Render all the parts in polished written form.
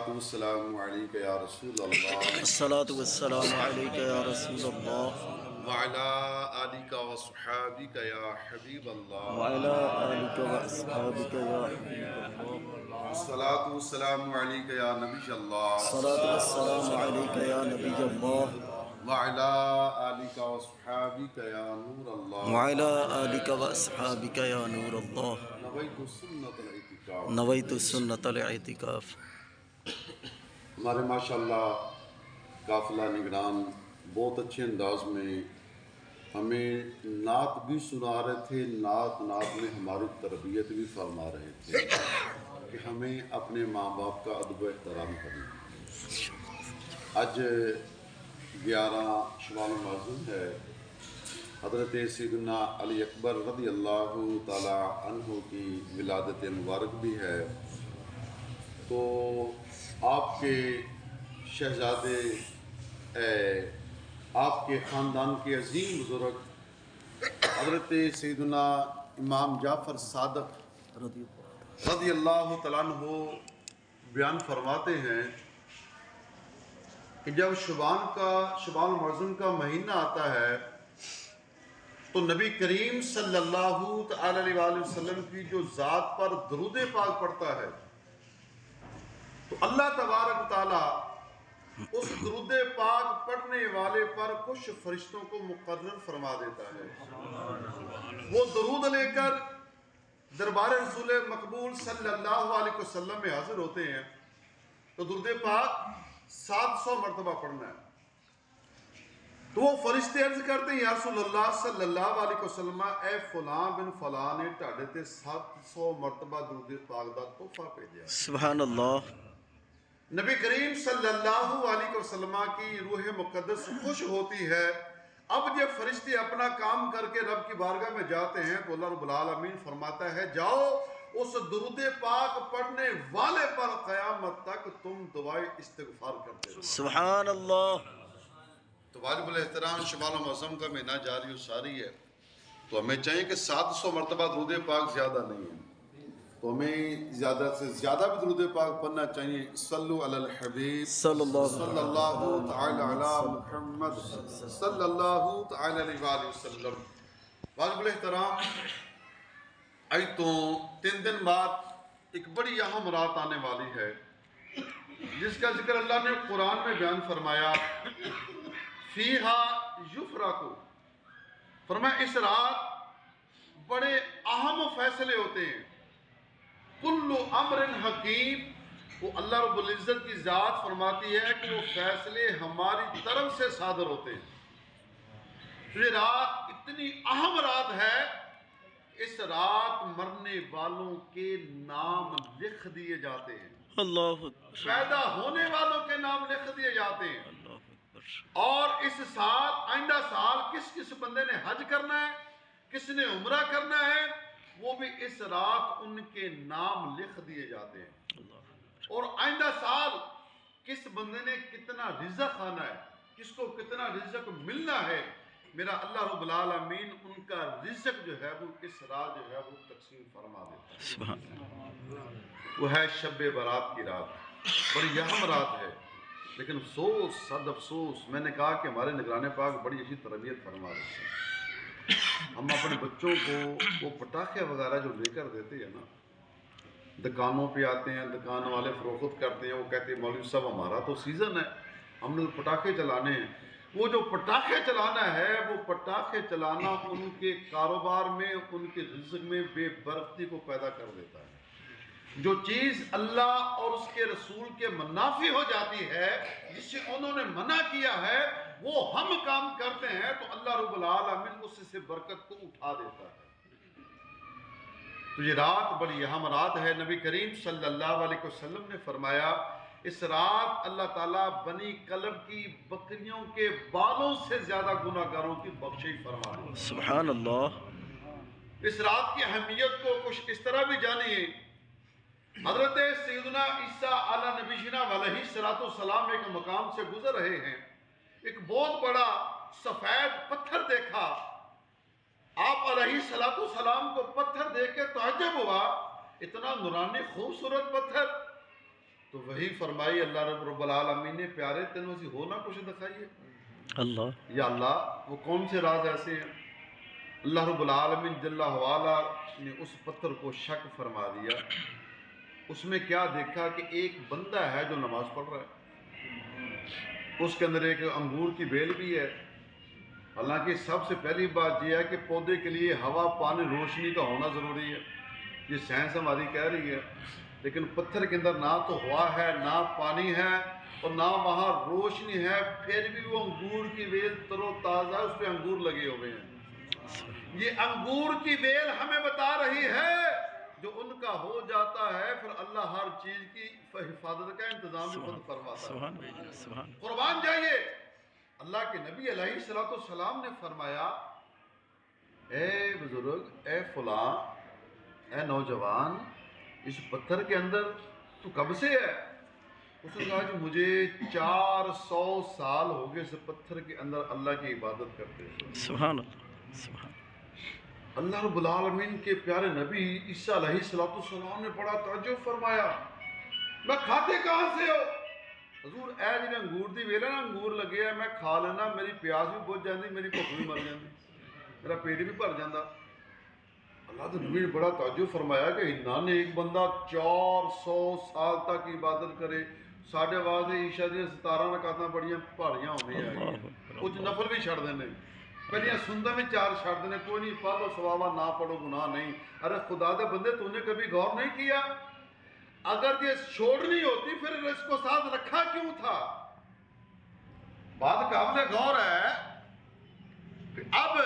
والسلام علیک یا رسول اللہ الصلاة والسلام علیک یا رسول اللہ وعلی آلک وصحابک یا حبیب اللہ وعلی آلک و اصحابک یا حبیب اللہ الصلاة والسلام علیک یا نبی اللہ الصلاة والسلام علیک یا نبی اللہ وعلی آلک وصحابک یا نور اللہ وعلی آلک و اصحابک یا نور اللہ نویت سنت الاعتکاف نویت سنت الاعتکاف۔ ہمارے ماشاءاللہ قافلہ نگران بہت اچھے انداز میں ہمیں نعت بھی سنا رہے تھے، نعت میں ہماری تربیت بھی فرما رہے تھے کہ ہمیں اپنے ماں باپ کا ادب و احترام کرنا ہے۔ آج 11 شوال المعظم ہے، حضرت سیدنا علی اکبر رضی اللہ تعالی عنہ کی ولادت مبارک بھی ہے، تو آپ کے شہزادے آپ کے خاندان کے عظیم بزرگ حضرت سیدنا امام جعفر صادق رضی اللہ تعالیٰ عنہ بیان فرماتے ہیں کہ جب شعبان المعظم کا مہینہ آتا ہے تو نبی کریم صلی اللہ تعالی علیہ وآلہ وسلم کی جو ذات پر درود پاک پڑتا ہے تو اللہ تبارک تعالیٰ اس درود پاک پڑھنے والے پر کچھ فرشتوں کو مقرر فرما دیتا ہے، وہ درود لے کر دربار رسول مقبول صلی اللہ علیہ وسلم میں حاضر ہوتے ہیں تو درود پاک 700 مرتبہ پڑھنا ہے۔ تو وہ فرشتے عرض کرتے ہیں یا رسول اللہ صلی اللہ علیہ وسلم، اے فلاں بن فلاں نے تہاڈے تے 700 مرتبہ درود پاک دا تحفہ بھیجا۔ سبحان اللہ۔ نبی کریم صلی اللہ علیہ وسلم کی روح مقدس خوش ہوتی ہے۔ اب جب فرشتے اپنا کام کر کے رب کی بارگاہ میں جاتے ہیں تو اللہ رب العالمین فرماتا ہے جاؤ اس درود پاک پڑھنے والے پر قیامت تک تم دعائے استغفار کرتے رہو۔ سبحان اللہ۔ تو واجب الاحترام شمال و معظم کا مہینہ جاری و ساری ہے، تو ہمیں چاہیے کہ 700 مرتبہ درود پاک زیادہ نہیں ہے، تو ہمیں زیادہ سے زیادہ بھی درود پاک پڑھنا چاہیے۔ صلو علی الحبیب صلی اللہ تعالی علی محمد صلی اللہ تعالی علیہ وآلہ وسلم۔ واجب الاحترام، آئی تو 3 دن بعد ایک بڑی اہم رات آنے والی ہے جس کا ذکر اللہ نے قرآن میں بیان فرمایا، فیہا یفرقو، فرمایا اس رات بڑے اہم فیصلے ہوتے ہیں۔ کل امر حکیم، وہ اللہ رب العزت کی ذات فرماتی ہے کہ وہ فیصلے ہماری طرف سے صادر ہوتے ہیں۔ یہ رات اتنی اہم رات ہے، اس رات مرنے والوں کے نام لکھ دیے جاتے ہیں، اللہ پیدا ہونے والوں کے نام لکھ دیے جاتے ہیں۔ اور اس سال آئندہ سال کس بندے نے حج کرنا ہے، کس نے عمرہ کرنا ہے، وہ بھی اس رات ان کے نام لکھ دیے جاتے ہیں۔ اور آئندہ سال کس بندے نے کتنا رزق کھانا ہے، کس کو کتنا رزق ملنا ہے، میرا اللہ رب العالمین ان کا رزق جو ہے وہ اس رات جو ہے وہ تقسیم فرما دیتا ہے۔ وہ ہے شب برات کی رات، بڑی اہم رات ہے، لیکن افسوس صد افسوس، میں نے کہا کہ ہمارے نگران پاک بڑی اچھی تربیت فرما رہے ہیں۔ ہم اپنے بچوں کو وہ پٹاخے وغیرہ جو لے کر دیتے ہیں نا، دکانوں پہ آتے ہیں، دکان والے فروخت کرتے ہیں، وہ کہتے ہیں مولوی صاحب ہمارا تو سیزن ہے، ہم نے پٹاخے چلانے ہیں۔ وہ جو پٹاخے چلانا ہے، وہ پٹاخے چلانا ان کے کاروبار میں، ان کے رزق میں بے برکتی کو پیدا کر دیتا ہے۔ جو چیز اللہ اور اس کے رسول کے منافی ہو جاتی ہے، جس سے انہوں نے منع کیا ہے، وہ ہم کام کرتے ہیں تو اللہ رب العالمین اس سے برکت کو اٹھا دیتا ہے۔ تو یہ رات بڑی اہم رات ہے۔ نبی کریم صلی اللہ علیہ وسلم نے فرمایا اس رات اللہ تعالیٰ بنی کلب کی بکریوں کے بالوں سے زیادہ گناہگاروں کی بخشش فرما دیتا ہے۔ سبحان اللہ۔ اس رات کی اہمیت کو کچھ اس طرح بھی جانیے، حضرت سیدنا عیسیٰ علیہ نبینا علیہ السلام ایک مقام سے گزر رہے ہیں، ایک بہت بڑا سفید پتھر دیکھا۔ آپ علیہ السلام کو پتھر دیکھ کے تعجب ہوا، اتنا نورانی خوبصورت پتھر۔ تو وہی فرمائی اللہ رب العالمین نے پیارے تینوں سے ہو نہ کچھ دکھائیے اللہ یا اللہ وہ کون سے راز ایسے ہیں اللہ رب العالمین جل وعلا نے اس پتھر کو شک فرما دیا اس میں کیا دیکھا کہ ایک بندہ ہے جو نماز پڑھ رہا ہے اس کے اندر ایک انگور کی بیل بھی ہے حالانکہ سب سے پہلی بات یہ ہے کہ پودے کے لیے ہوا پانی روشنی کا ہونا ضروری ہے یہ سائنس ہماری کہہ رہی ہے لیکن پتھر کے اندر نہ تو ہوا ہے نہ پانی ہے اور نہ وہاں روشنی ہے پھر بھی وہ انگور کی بیل تر و تازہ اس پہ انگور لگے ہوئے ہیں یہ انگور کی بیل ہمیں بتا رہی ہے جو ان کا ہو جاتا ہے پھر اللہ ہر چیز کی حفاظت کا انتظام بھی خود فرماتا ہے قربان جائیے اللہ کے نبی علیہ السلام نے فرمایا اے بزرگ اے فلاں اے نوجوان اس پتھر کے اندر تو کب سے ہے اس نے کہا کہ مجھے 400 سال ہو گئے اس پتھر کے اندر اللہ کی عبادت کرتے ہیں سبحان اللہ سبحان اللہ رب العالمین کے پیارے نبی عیسیٰ علیہ السلام نے بڑا تعجب فرمایا میں کھاتے کہاں سے ہو حضور اے جی انگور دی ویل ہے نا انگور لگے ہے میں کھا لینا میری پیاس بھی بجھ جاندی میری بھوک بھی مر جاندی میرا پیٹ بھی بھر جاندہ اللہ کے نبی نے بڑا تعجب فرمایا کہ انہاں نے ایک بندہ 400 سال تک عبادت کرے ساڑھے واضح عشاء دیا 17 رکعتاں بڑیاں پہاڑیاں ہونے آئی کچھ نفل بھی چھڑ دینے پہلیاں سندہ میں 4 چھڑ دینے کوئی نہیں پڑھ لو ثوابہ نہ پڑھو گناہ نہیں ارے خدا دے بندے تو نے کبھی غور نہیں کیا اگر یہ چھوڑنی ہوتی پھر اس کو ساتھ رکھا کیوں تھا بات قابل غور ہے کہ اب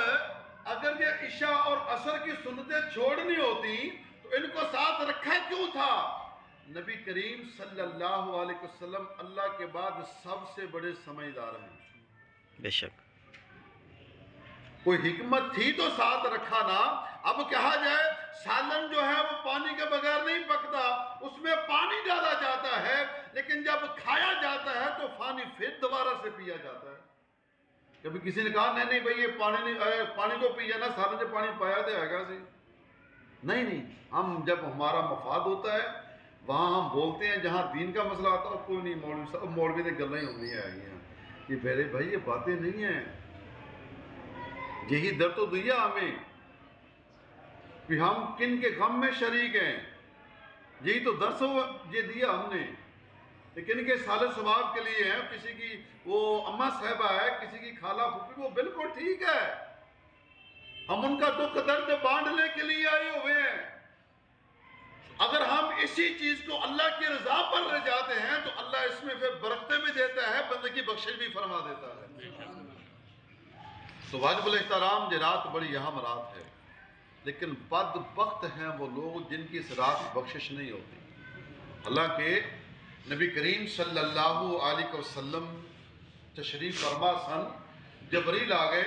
اگر یہ عشاء اور عصر کی سنتیں چھوڑنی ہوتی تو ان کو ساتھ رکھا کیوں تھا نبی کریم صلی اللہ علیہ وسلم اللہ کے بعد سب سے بڑے سمجھدار ہیں بے شک کوئی حکمت تھی تو ساتھ رکھا نا اب کہا جائے سالن جو ہے وہ پانی کے بغیر نہیں پکتا اس میں پانی ڈالا جاتا ہے لیکن جب کھایا جاتا ہے تو پانی پھر دوبارہ سے پیا جاتا ہے کبھی کسی نے کہا نہیں بھائی یہ پانی کو پی جانا سالن جو پانی پایا تو ہے گا سی نہیں ہم جب ہمارا مفاد ہوتا ہے وہاں ہم بولتے ہیں جہاں دین کا مسئلہ آتا ہے کوئی نہیں مولوی صاحب مولوی نے گلیں ہونی ہیں یہ میرے بھائی یہ باتیں نہیں ہیں یہی در تو دیا ہمیں کہ ہم کن کے غم میں شریک ہیں یہی تو درس یہ دیا ہم نے لیکن کے سال ثواب کے لیے ہیں کسی کی وہ اماں صاحبہ ہے کسی کی خالہ پھوپھی وہ بالکل ٹھیک ہے ہم ان کا دکھ درد بانٹنے کے لیے آئے ہوئے ہیں اگر ہم اسی چیز کو اللہ کی رضا پر لے جاتے ہیں تو اللہ اس میں پھر برکتیں بھی دیتا ہے بندے کی بخشش بھی فرما دیتا ہے تو واجب الاحترام یہ رات بڑی اہم رات ہے لیکن بدبخت ہیں وہ لوگ جن کی اس رات بخشش نہیں ہوتی حالانکہ نبی کریم صلی اللہ علیہ وسلم تشریف فرما سن جبریل آ گئے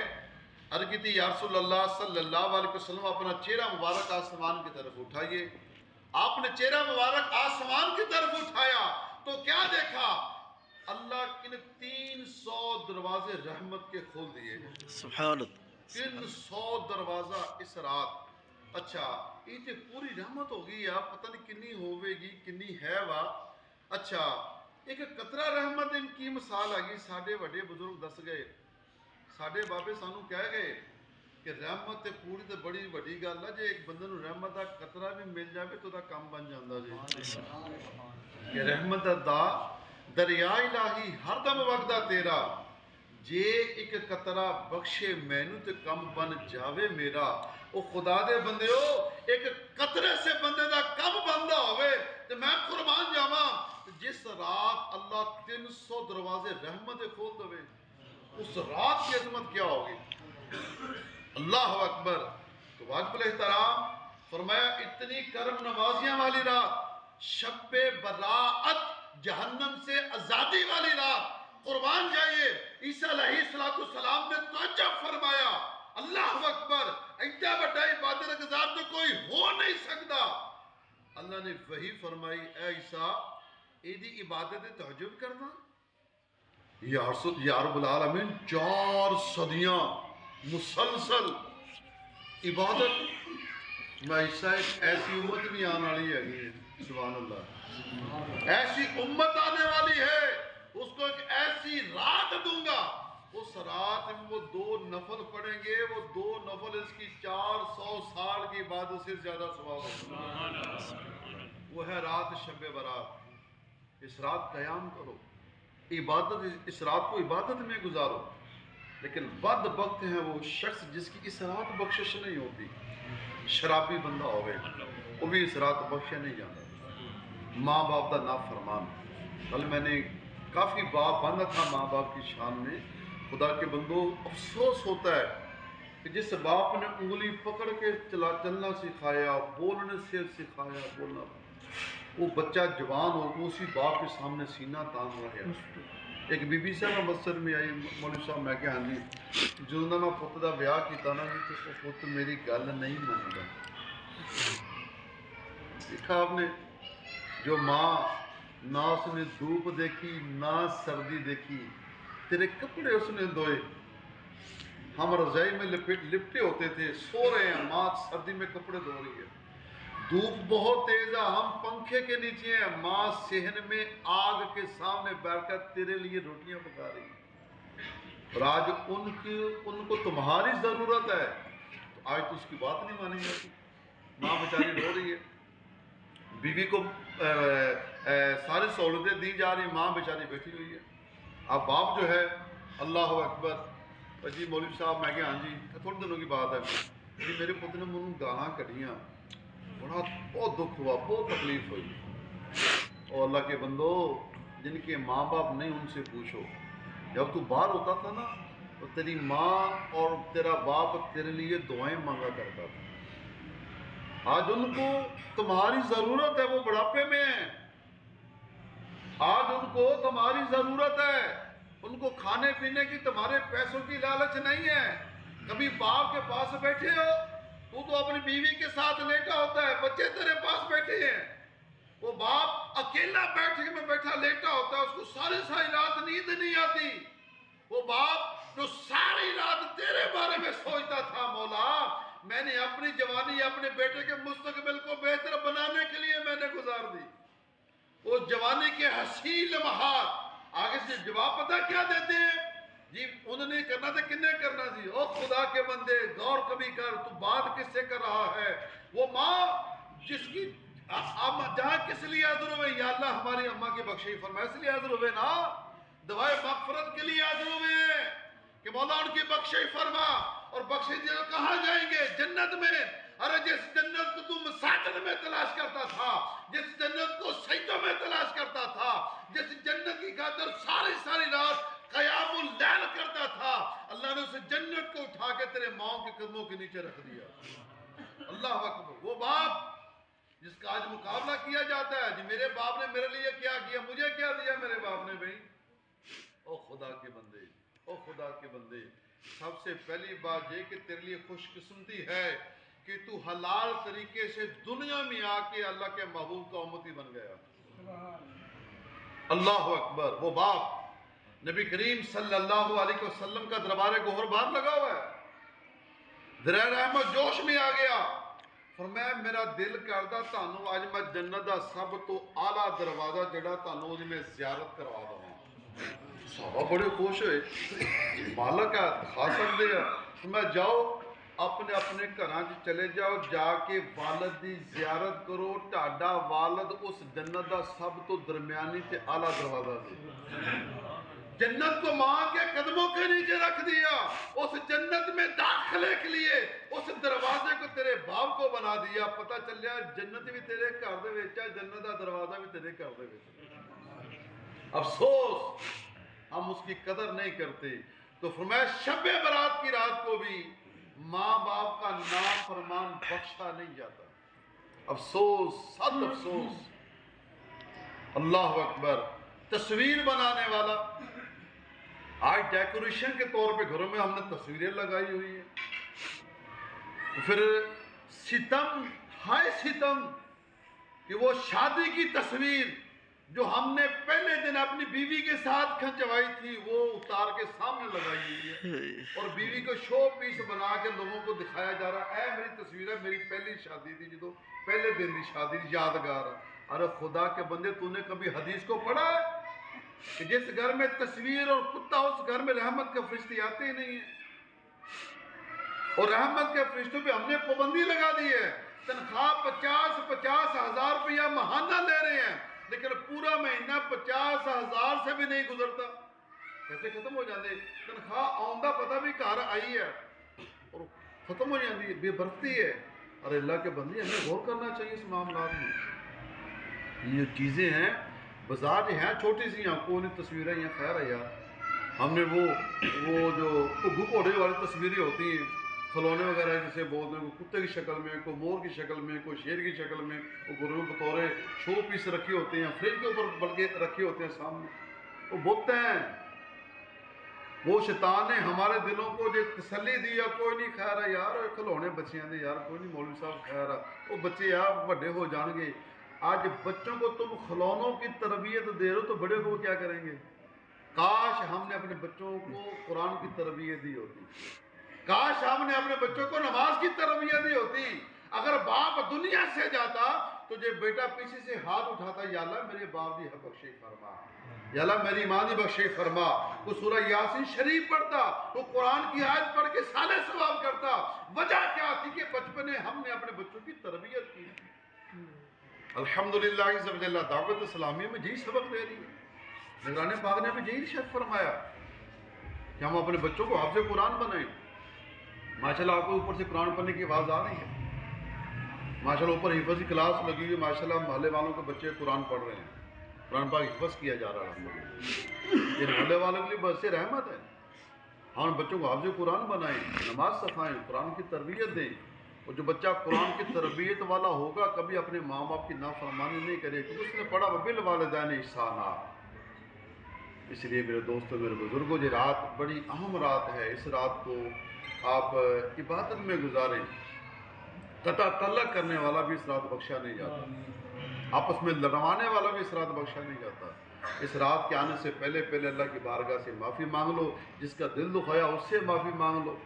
عرض کی تھی یا رسول اللہ صلی اللہ علیہ وسلم اپنا چہرہ مبارک آسمان کی طرف اٹھائیے آپ نے چہرہ مبارک آسمان کی طرف اٹھایا تو کیا دیکھا اللہ کن 300 دروازے رحمت کے کھول دیے سبحان اللہ 300 دروازہ اس رات اچھا یہ تے پوری رحمت ہوگی یا پتہ نہیں کنی ہوئے گی کنی ہے وا اچھا ایک قطرہ رحمت ان کی مثال آگی ساڑھے بڑے بزرگ دس گئے ساڑھے بابے سانو کہہ گئے کہ رحمت تے پوری تے بڑی بڑی گل ہے جے ایک بندے نو رحمت دا قطرہ بھی مل جائے تو دا کام بن جاندا جی کہ رحمت دا دریا الہی ہر دم وقت تیرا جے ایک قطرہ بخشے مینو تے کم بن جاوے میرا او خدا دے بندے ہو ایک قطرے سے بندے دا کم بندہ ہوئے تے میں قربان جاواں جس رات اللہ 300 دروازے رحمت کھول دوے اس رات کی عظمت کیا ہوگی اللہ اکبر تو واجب الاحترام فرمایا اتنی کرم نوازیاں والی رات شب براءت جہنم سے آزادی والی رات قربان جائیے عیسیٰ علیہ السلام نے تعجب فرمایا اللہ اکبر ایڈا بڑا عبادت گزار تو کوئی ہو نہیں سکتا اللہ نے وہی فرمائی اے عیسیٰ ایدی عبادت تعجب کرنا یا رب العالمین 4 صدیاں مسلسل عبادت میں عیسیٰ ایک ایسی امت بھی آنے والی ہے سبحان اللہ. ایسی امت آنے والی ہے، اس کو ایک ایسی رات دوں گا، اس رات میں وہ 2 نفل پڑھیں گے، وہ 2 نفل اس کی 400 سال کی عبادت سے زیادہ ثواب ہوگا. وہ ہے رات شب برات. اس رات قیام کرو، عبادت، اس رات کو عبادت میں گزارو. لیکن بدبخت ہیں وہ شخص جس کی اس رات بخشش نہیں ہوتی. شرابی بندہ ہوئے، وہ بھی اس رات بخشے نہیں جاتا. ماں باپ کا نافرمان. کل میں نے کافی باپ باندھا تھا ماں باپ کی شان میں. خدا کے بندو، افسوس ہوتا ہے کہ جس باپ نے انگلی پکڑ کے چلنا سکھایا، بولنے سے سکھایا، بولنا، وہ بچہ جوان ہو تو اسی باپ کے سامنے سینہ تان رہا ہے. ایک بی بی صاحب مسجد میں آئی، مولوی صاحب میں کہ ہاں جی جو میں پت کا بیاہ کیتا نا جی تو وہ پت میری گل نہیں مانتا. دیکھا آپ نے، جو ماں نہ اس نے دھوپ دیکھی نہ سردی دیکھی، تیرے کپڑے اس نے دھوئے. ہم رضائی میں لپٹے ہوتے تھے، سو رہے ہیں، ماں سردی میں کپڑے دھو رہی ہے. دھوپ بہت تیز ہے، ہم پنکھے کے نیچے ہیں، ماں صحن میں آگ کے سامنے بیٹھ کر تیرے لیے روٹیاں پکا رہی ہیں. اور آج ان کو تمہاری ضرورت ہے، تو آج تو اس کی بات نہیں مانی جاتی. ماں بیچاری رو رہی ہے، بیوی کو ساری سہولتیں دی جا رہی، ماں بیچاری بیٹھی ہوئی ہے. اب باپ جو ہے، اللہ اکبر، جی مولوی صاحب میں کہ ہاں جی تھوڑے دنوں کی بات ہے جی میرے پتر نے مجھے گالاں کڑیاں، بہت دکھ ہوا، بہت تکلیف ہوئی. اور اللہ کے بندو، جن کے ماں باپ نہیں ان سے پوچھو. جب تو باہر ہوتا تھا نا تو تیری ماں اور تیرا باپ تیرے لیے دعائیں مانگا کرتا تھا. آج ان کو تمہاری ضرورت ہے، وہ بڑھاپے میں ہیں. آج ان کو تمہاری ضرورت ہے، ان کو کھانے پینے کی تمہارے پیسوں کی لالچ نہیں ہے. کبھی باپ کے پاس بیٹھے ہو، تو اپنی بیوی کے ساتھ لیٹا ہوتا ہے، بچے تیرے پاس بیٹھے ہیں. وہ باپ اکیلا بیٹھا لیٹا ہوتا ہے، اس کو ساری رات نیند نہیں آتی. وہ باپ جو ساری رات تیرے بارے میں سوچتا تھا، مولا میں نے اپنی جوانی اپنے بیٹے کے مستقبل کو بہتر بنانے کے لیے میں نے گزار دی. وہ جوانی کے حسین لمحات آگے سے جواب پتہ کیا دیتے ہیں جی؟ انہوں نے کرنا تھا، کنے کرنا تھی. او خدا کے بندے، غور کبھی کر، تو بات کس سے کر رہا ہے؟ وہ ماں جس کی جہاں کس لیے حاضر ہوئے؟ یا اللہ ہماری اماں کی بخشش فرما، اس لیے حاضر ہوئے نا، دعائے مغفرت کے لیے حاضر ہوئے ہیں کہ مولا ان کی بخشش فرما. اور بخشش کہاں جائیں گے؟ جنت میں. ارے جس جنت کو تم ساجد میں تلاش کرتا تھا، جس جنت کو سجدوں میں تلاش کرتا تھا، جس جنت کی خاطر ساری رات قیام اللیل کرتا تھا، اللہ نے اس جنت کو اٹھا کے تیرے ماں کے قدموں کے نیچے رکھ دیا. اللہ اکبر. وہ باپ جس کا آج مقابلہ کیا جاتا ہے جی میرے باپ نے میرے لیے کیا کیا، مجھے کیا دیا میرے باپ نے بھائی. او خدا کے بندے، او خدا کے بندے، سب سے پہلی بات یہ کہ تیرے لیے خوش قسمتی ہے کہ تو حلال طریقے سے دنیا میں آ کے اللہ کے محبوب کا امتی بن گیا. اللہ اکبر. وہ باپ نبی کریم صلی اللہ علیہ وسلم کا دربار گوہر باہر لگا ہوا ہے، دریا رحمت جوش میں آ گیا. فرمایا میرا دل کردا تانوں اج میں جنت دا سب تو اعلیٰ دروازہ جڑا تانوں اودی میں زیارت کروا دواں. صحابہ بڑے خوش ہوئے، مالک ہے دکھا سکتے ہیں. میں جاؤ اپنے اپنے گھراں چلے جاؤ، جا کے والد دی زیارت کرو. ٹاڈا والد اس جنت دا سب تو درمیانی تے اعلیٰ دروازہ سے جنت کو ماں کے قدموں کے نیچے رکھ دیا. اس جنت میں داخلے کے لیے اس دروازے کو تیرے باپ کو بنا دیا. پتہ چلیا جنت بھی تیرے گھر دے وچ ہے، جنت دا دروازہ بھی تیرے گھر دے وچ. افسوس ہم اس کی قدر نہیں کرتے. تو فرمایا شب برات کی رات کو بھی ماں باپ کا نافرمان بخشا نہیں جاتا. افسوس، صد افسوس. اللہ اکبر. تصویر بنانے والا، آج ڈیکوریشن کے طور پہ گھروں میں ہم نے تصویریں لگائی ہوئی ہیں. پھر ستم، ہائے ستم کہ وہ شادی کی تصویر جو ہم نے پہلے دن اپنی بیوی کے ساتھ کھنچوائی تھی وہ اتار کے سامنے لگائی ہوئی ہے اور بیوی کو شو پیس بنا کے لوگوں کو دکھایا جا رہا ہے. اے میری تصویر ہے، میری پہلی شادی تھی، جدو پہلے دن کی شادی یادگار. ارے خدا کے بندے تو نے کبھی حدیث کو پڑھا ہے کہ جس گھر میں تصویر اور کتا اس گھر میں رحمت کے فرشتے آتے ہی نہیں ہیں؟ اور رحمت کے فرشتوں پہ ہم نے پابندی لگا دی ہے، تنخواہ 50 ہزار روپیہ ماہانہ لے رہے ہیں لیکن پورا مہینہ 50,000 سے بھی نہیں گزرتا، کیسے ختم ہو جاتے؟ تنخواہ آمدہ پتہ بھی گھر آئی ہے اور ختم ہو جاتی ہے، بے برکتی ہے۔ ارے اللہ کے بندے ہمیں غور کرنا چاہیے اس معاملات میں۔ یہ چیزیں ہیں بازار جو ہیں چھوٹی سی ہیں، کوئی نہیں تصویریں ہیں، خیر ہے یار، ہم نے وہ جو گھگو گھوڑے والی تصویریں ہوتی ہیں کھلونے وغیرہ جسے بولتے ہیں، کوئی کتے کی شکل میں، کوئی مور کی شکل میں، کوئی شیر کی شکل میں، وہ گھروں بطور شو پیس رکھے ہوتے ہیں، فریج کے اوپر بلکہ رکھے ہوتے ہیں سامنے، وہ بہتے ہیں۔ وہ شیطان نے ہمارے دلوں کو جو تسلی دی ہے، کوئی نہیں خیر ہے یار، کھلونے بچیاں دے یار، کوئی نہیں مولوی صاحب خیر ہے، وہ بچے یار بڑے ہو جان گے۔ آج بچوں کو تم کھلونوں کی تربیت دے رہے ہو تو بڑے کو کیا کریں گے؟ کاش ہم نے اپنے بچوں کو قرآن کی تربیت دی ہوتی، کاش ہم نے اپنے بچوں کو نماز کی تربیت دی ہوتی۔ اگر باپ دنیا سے جاتا تو جو بیٹا پیچھے سے ہاتھ اٹھاتا، یا اللہ میرے باپ دی بخشش فرما، یا اللہ میری ماں دی بخشش فرما، وہ سورہ یاسین شریف پڑھتا، وہ قرآن کی آیت پڑھ کے سالے ثواب کرتا۔ وجہ کیا تھی کہ بچپن میں ہم نے اپنے بچوں کی تربیت کی۔ الحمدللہ عز و جل دعوت اسلامی میں یہی سبق دے رہی ہے، نگران پاک نے بھی یہی ارشاد فرمایا کہ ہم اپنے بچوں کو حافظ قرآن بنائیں۔ ماشاءاللہ آپ کو اوپر سے قرآن پڑھنے کی آواز آ رہی ہے، ماشاءاللہ اوپر حفظ کی کلاس لگی ہوئی ہے، ماشاءاللہ محلے والوں کے بچے قرآن پڑھ رہے ہیں، قرآن پاک حفظ کیا جا رہا ہے۔ یہ محلے والوں کے لیے بس رحمت ہے۔ ہم بچوں کو حافظ قرآن بنائیں، نماز سکھائیں، قرآن کی تربیت دیں، اور جو بچہ قرآن کی تربیت والا ہوگا کبھی اپنے ماں باپ کی نافرمانی نہیں کرے، کیونکہ اس نے پڑھا وبالوالدین احسانا۔ اس لیے میرے دوستوں، میرے بزرگوں، یہ رات بڑی اہم رات ہے، اس رات کو آپ عبادت میں گزاریں۔ قطع تعلق کرنے والا بھی اس رات بخشا نہیں جاتا، آپس میں لڑوانے والا بھی اس رات بخشا نہیں جاتا۔ اس رات کے آنے سے پہلے اللہ کی بارگاہ سے معافی مانگ لو، جس کا دل دکھایا اس سے معافی مانگ لو،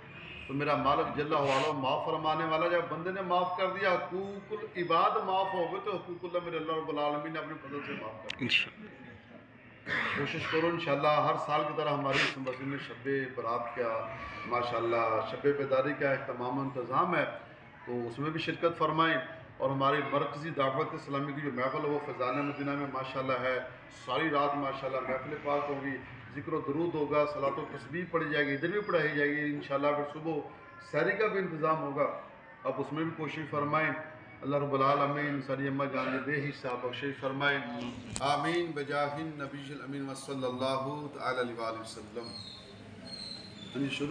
تو میرا مالک جل وعلا معاف فرمانے والا۔ جب بندے نے معاف کر دیا، حقوق العباد معاف ہو گئے، تو حقوق اللہ میرے اللہ رب العالمین نے اپنے فضل سے معاف کر دیا۔ کوشش کرو انشاءاللہ ہر سال کی طرح ہماری اس مسجد میں شب برات کا ماشاءاللہ شب بیداری کا اہتمام و انتظام ہے، تو اس میں بھی شرکت فرمائیں۔ اور ہماری مرکزی دعوت اسلامی کی جو محفل ہے وہ فضانہ مدینہ میں ماشاءاللہ ہے، ساری رات ماشاءاللہ محفل پاک ہوگی، ذکر و درود ہوگا، صلاۃ و تسبیح پڑھی جائے گی، ادھر بھی پڑھائی جائے گی انشاءاللہ۔ پھر صبح سحری کا بھی انتظام ہوگا، اب اس میں بھی کوشش فرمائیں۔ اللہ رب العالمین ساری امہ جان بے حساب بخشش فرمائیں، آمین بجاہ النبی الامین وصلی اللہ تعالی علیہ وسلم۔